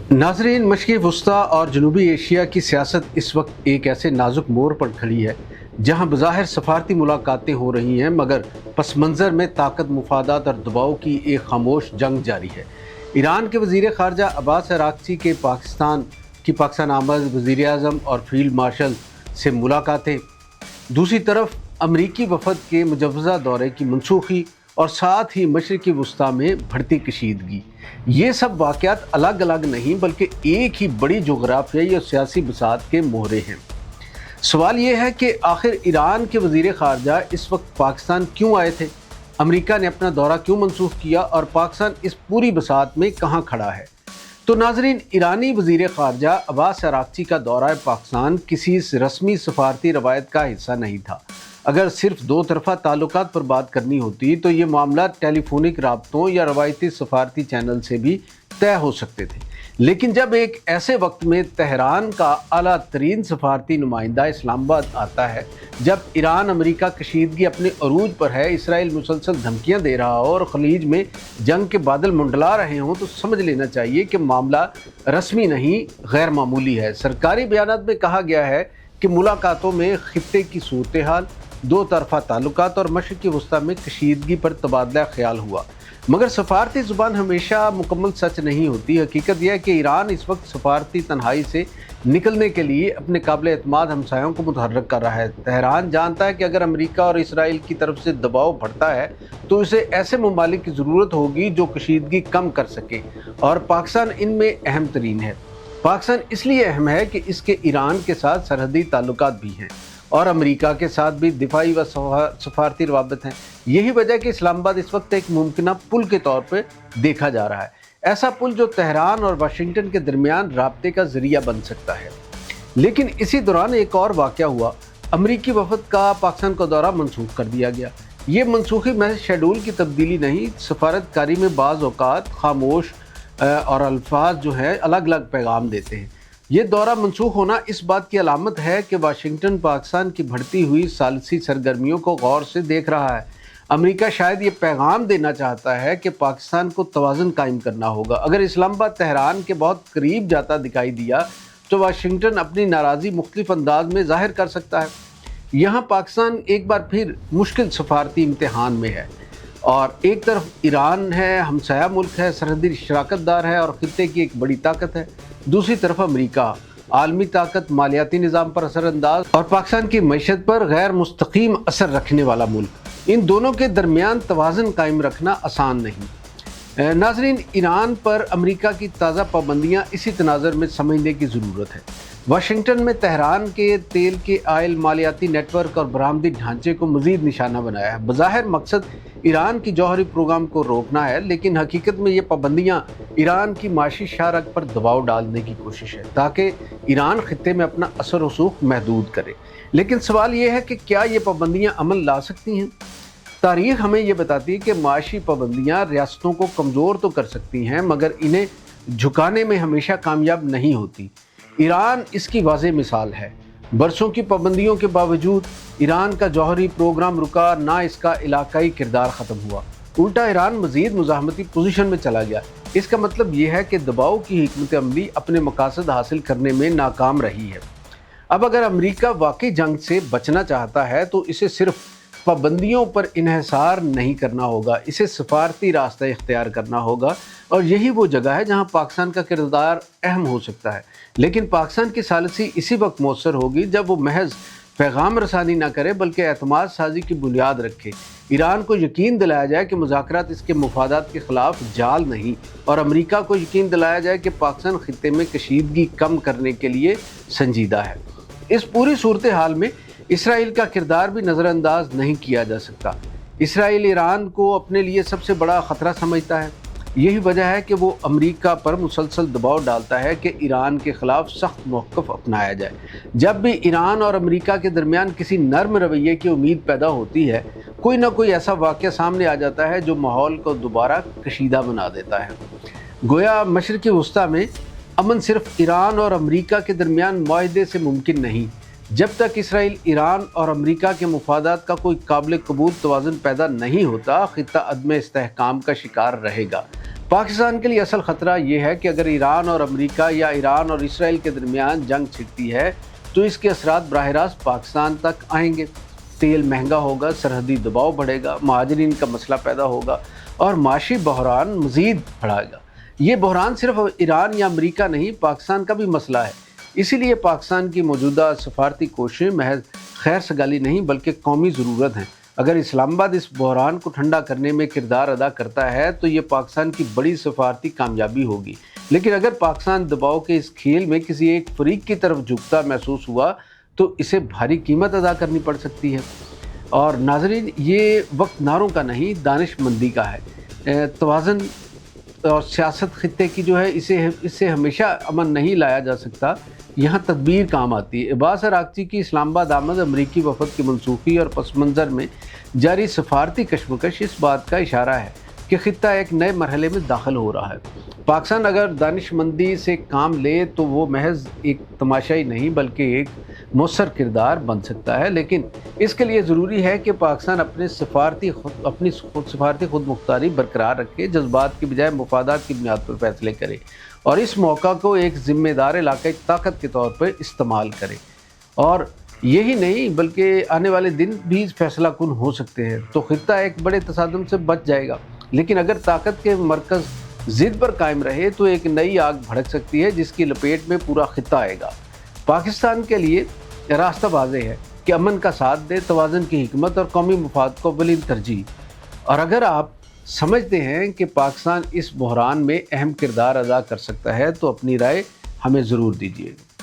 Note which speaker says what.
Speaker 1: नाज़रीन, मशरिक़ी वस्ता और जनूबी एशिया की सियासत इस वक्त एक ऐसे नाजुक मोड़ पर खड़ी है जहां बज़ाहिर सफारती मुलाकातें हो रही हैं, मगर पस मंज़र में ताकत, मुफादात और दबाव की एक खामोश जंग जारी है। ईरान के वज़ीर ख़ारजा अब्बास अराग़ची के पाकिस्तान आमद वज़ीर आज़म और फील्ड मार्शल से मुलाकातें, दूसरी तरफ अमरीकी वफ़द के मुजव्वज़ा दौरे की मनसूखी और साथ ही मशरिक़ी वस्ता में बढ़ती कशीदगी, ये सब वाक़यात अलग अलग नहीं बल्कि एक ही बड़ी जोग्राफियाई और सियासी बसात के मोहरे हैं। सवाल ये है कि आखिर ईरान के वज़ीर ख़ारजा इस वक्त पाकिस्तान क्यों आए थे, अमेरिका ने अपना दौरा क्यों मनसूख किया और पाकिस्तान इस पूरी बसात में कहाँ खड़ा है। तो नाज़रीन, ईरानी वज़ीर ख़ारजा अब्बास अराग़ची का दौरा पाकिस्तान किसी रस्मी सफारती रवायत का हिस्सा नहीं था। अगर सिर्फ दो तरफ़ा ताल्लुकात पर बात करनी होती तो ये मामला टेलीफोनिक राब्तों या रवायती सफारती चैनल से भी तय हो सकते थे, लेकिन जब एक ऐसे वक्त में तेहरान का आला तरीन सफारती नुमाइंदा इस्लामाबाद आता है, जब ईरान अमेरिका कशीदगी अपने अरूज पर है, इसराइल मुसलसल धमकियां दे रहा हो और खलीज में जंग के बादल मंडला रहे हों, तो समझ लेना चाहिए कि मामला रस्मी नहीं, गैर मामूली है। सरकारी बयानात में कहा गया है कि मुलाकातों में खित्ते की सूरत हाल, दो तरफ़ा ताल्लुकात और मशरिक़ी वस्ता में कशीदगी पर तबादला ख्याल हुआ, मगर सफारती ज़ुबान हमेशा मुकम्मल सच नहीं होती। हकीकत यह है कि ईरान इस वक्त सफारती तन्हाई से निकलने के लिए अपने काबिल एतमाद हमसायों को मुतहर्रिक कर रहा है। तेहरान जानता है कि अगर अमेरिका और इसराइल की तरफ से दबाव बढ़ता है तो इसे ऐसे ममालिक की ज़रूरत होगी जो कशीदगी कम कर सके, और पाकिस्तान इनमें अहम तरीन है। पाकिस्तान इसलिए अहम है कि इसके ईरान के साथ सरहदी ताल्लुकात भी हैं और अमेरिका के साथ भी दिफाई व सफारती रवाबत हैं। यही वजह कि इस्लामाबाद इस वक्त एक मुमकिन पुल के तौर पर देखा जा रहा है, ऐसा पुल जो तेहरान और वाशिंगटन के दरमियान राब्ते का जरिया बन सकता है। लेकिन इसी दौरान एक और वाक़या हुआ, अमरीकी वफ़द का पाकिस्तान का दौरा मनसूख कर दिया गया। ये मनसूखी महज शेड्यूल की तब्दीली नहीं, सफारतकारी में बाज़ औक़ात खामोश और अल्फाज जो है अलग अलग पैगाम देते हैं। ये दौरा मनसूख होना इस बात की अलामत है कि वाशिंगटन पाकिस्तान की बढ़ती हुई सालसी सरगर्मियों को गौर से देख रहा है। अमेरिका शायद ये पैगाम देना चाहता है कि पाकिस्तान को तवाज़ुन कायम करना होगा। अगर इस्लामाबाद तेहरान के बहुत करीब जाता दिखाई दिया तो वाशिंगटन अपनी नाराज़ी मुख्तलिफ अंदाज में ज़ाहिर कर सकता है। यहाँ पाकिस्तान एक बार फिर मुश्किल सफारती इम्तिहान में है, और एक तरफ ईरान है, हमसाया मुल्क है, सरहदी शराकतदार है और खित्ते की एक बड़ी ताकत है। दूसरी तरफ अमेरिका, आलमी ताकत, मालियाती निज़ाम पर असरअंदाज और पाकिस्तान की मईशत पर गैर मुस्तकीम असर रखने वाला मुल्क। इन दोनों के दरमियान तवाज़ुन कायम रखना आसान नहीं। नाज़रीन, ईरान पर अमेरिका की ताज़ा पाबंदियाँ इसी तनाज़ुर में समझने की ज़रूरत है। वाशिंगटन में तेहरान के तेल के आयल मालियाती नेटवर्क और बरामदी ढांचे को मज़ीद निशाना बनाया है। बज़ाहिर मकसद ईरान की जौहरी प्रोग्राम को रोकना है, लेकिन हकीकत में ये पाबंदियाँ ईरान की माशी शारक पर दबाव डालने की कोशिश है ताकि ईरान खित्ते में अपना असर रसूख महदूद करे। लेकिन सवाल ये है कि क्या ये पाबंदियाँ अमल ला सकती हैं? तारीख़ हमें ये बताती है कि माशी पाबंदियाँ रियासतों को कमज़ोर तो कर सकती हैं, मगर इन्हें झुकाने में हमेशा कामयाब नहीं होती। ईरान इसकी वाज़ेह मिसाल है। बरसों की पाबंदियों के बावजूद ईरान का जौहरी प्रोग्राम रुका ना, इसका इलाकाई किरदार ख़त्म हुआ, उल्टा ईरान मज़ीद मुज़ाहमती पोजीशन में चला गया। इसका मतलब ये है कि दबाव की हिकमत अमली अपने मकासद हासिल करने में नाकाम रही है। अब अगर अमेरिका वाकई जंग से बचना चाहता है तो इसे सिर्फ पाबंदियों पर इन्हिसार नहीं करना होगा, इसे सफारती रास्ता इख्तियार करना होगा, और यही वो जगह है जहां पाकिस्तान का किरदार अहम हो सकता है। लेकिन पाकिस्तान की सालसी इसी वक्त मौसर होगी जब वो महज पैगाम रसानी ना करे बल्कि एतमाद साजी की बुनियाद रखे। ईरान को यकीन दिलाया जाए कि मुज़ाकरात इसके मुफादात के ख़िलाफ़ जाल नहीं, और अमेरिका को यकीन दिलाया जाए कि पाकिस्तान खित्ते में कशीदगी कम करने के लिए संजीदा है। इस पूरी सूरत हाल में इसराइल का किरदार भी नज़रअंदाज नहीं किया जा सकता। इसराइल ईरान को अपने लिए सबसे बड़ा ख़तरा समझता है। यही वजह है कि वो अमेरिका पर मुसलसल दबाव डालता है कि ईरान के ख़िलाफ़ सख्त मौक़िफ़ अपनाया जाए। जब भी ईरान और अमेरिका के दरमियान किसी नर्म रवैये की उम्मीद पैदा होती है, कोई ना कोई ऐसा वाक़या सामने आ जाता है जो माहौल को दोबारा कशीदा बना देता है। गोया मशरिक़ी वस्ता में अमन सिर्फ ईरान और अमेरिका के दरमियान मुआहदे से मुमकिन नहीं। जब तक इसराइल, ईरान और अमेरिका के मुफादात का कोई काबिल कबूल तवाज़ुन पैदा नहीं होता, खित्ता अदम इस्तेहकाम का शिकार रहेगा। पाकिस्तान के लिए असल ख़तरा ये है कि अगर ईरान और अमेरिका या ईरान और इसराइल के दरमियान जंग छिड़ती है तो इसके असरात बराह रास्त पाकिस्तान तक आएंगे। तेल महंगा होगा, सरहदी दबाव बढ़ेगा, महाजरीन का मसला पैदा होगा और माशी बहरान मज़ीद बढ़ाएगा। ये बहरान सिर्फ ईरान या अमेरिका नहीं, पाकिस्तान का भी मसला है। इसीलिए पाकिस्तान की मौजूदा सफारती कोशिशें महज खैर सगाली नहीं बल्कि कौमी ज़रूरत हैं। अगर इस्लामाबाद इस बहरान को ठंडा करने में किरदार अदा करता है तो ये पाकिस्तान की बड़ी सफारती कामयाबी होगी। लेकिन अगर पाकिस्तान दबाव के इस खेल में किसी एक फरीक की तरफ झुकता महसूस हुआ तो इसे भारी कीमत अदा करनी पड़ सकती है। और नाज़रीन, ये वक्त नारों का नहीं, दानिशमंदी का है। तवाज़न और सियासत खित्ते की जो है इससे हमेशा अमन नहीं लाया जा सकता, यहाँ तदबीर काम आती है। अब्बास अराग़ची की इस्लामाबाद आमद अमरीकी वफ़द की मनसूखी और पस मंज़र में जारी सफारती कशमकश इस बात का इशारा है कि खित्ता एक नए मरहले में दाखिल हो रहा है। पाकिस्तान अगर दानिशमंदी से काम ले तो वो महज एक तमाशाई नहीं बल्कि एक मौसर किरदार बन सकता है। लेकिन इसके लिए ज़रूरी है कि पाकिस्तान अपनी सफारती खुद मुख्तारी बरकरार रखे, जज्बात की बजाय मुफादात की बुनियाद पर फैसले करे और इस मौका को एक ज़िम्मेदार इलाक़ाई ताकत के तौर पर इस्तेमाल करे। और यही नहीं बल्कि आने वाले दिन भी फैसला कुन हो सकते हैं। तो खित्ता एक बड़े तसादम से बच जाएगा, लेकिन अगर ताकत के मरकज़ ज़िद पर कायम रहे तो एक नई आग भड़क सकती है जिसकी लपेट में पूरा खित्ता आएगा। पाकिस्तान के लिए रास्ता वाज़ेह है कि अमन का साथ दे, तवाज़ुन की हिकमत और कौमी मफाद को अव्वलीन तरजीह। और अगर आप समझते हैं कि पाकिस्तान इस बहरान में अहम किरदार अदा कर सकता है तो अपनी राय हमें ज़रूर दीजिएगा।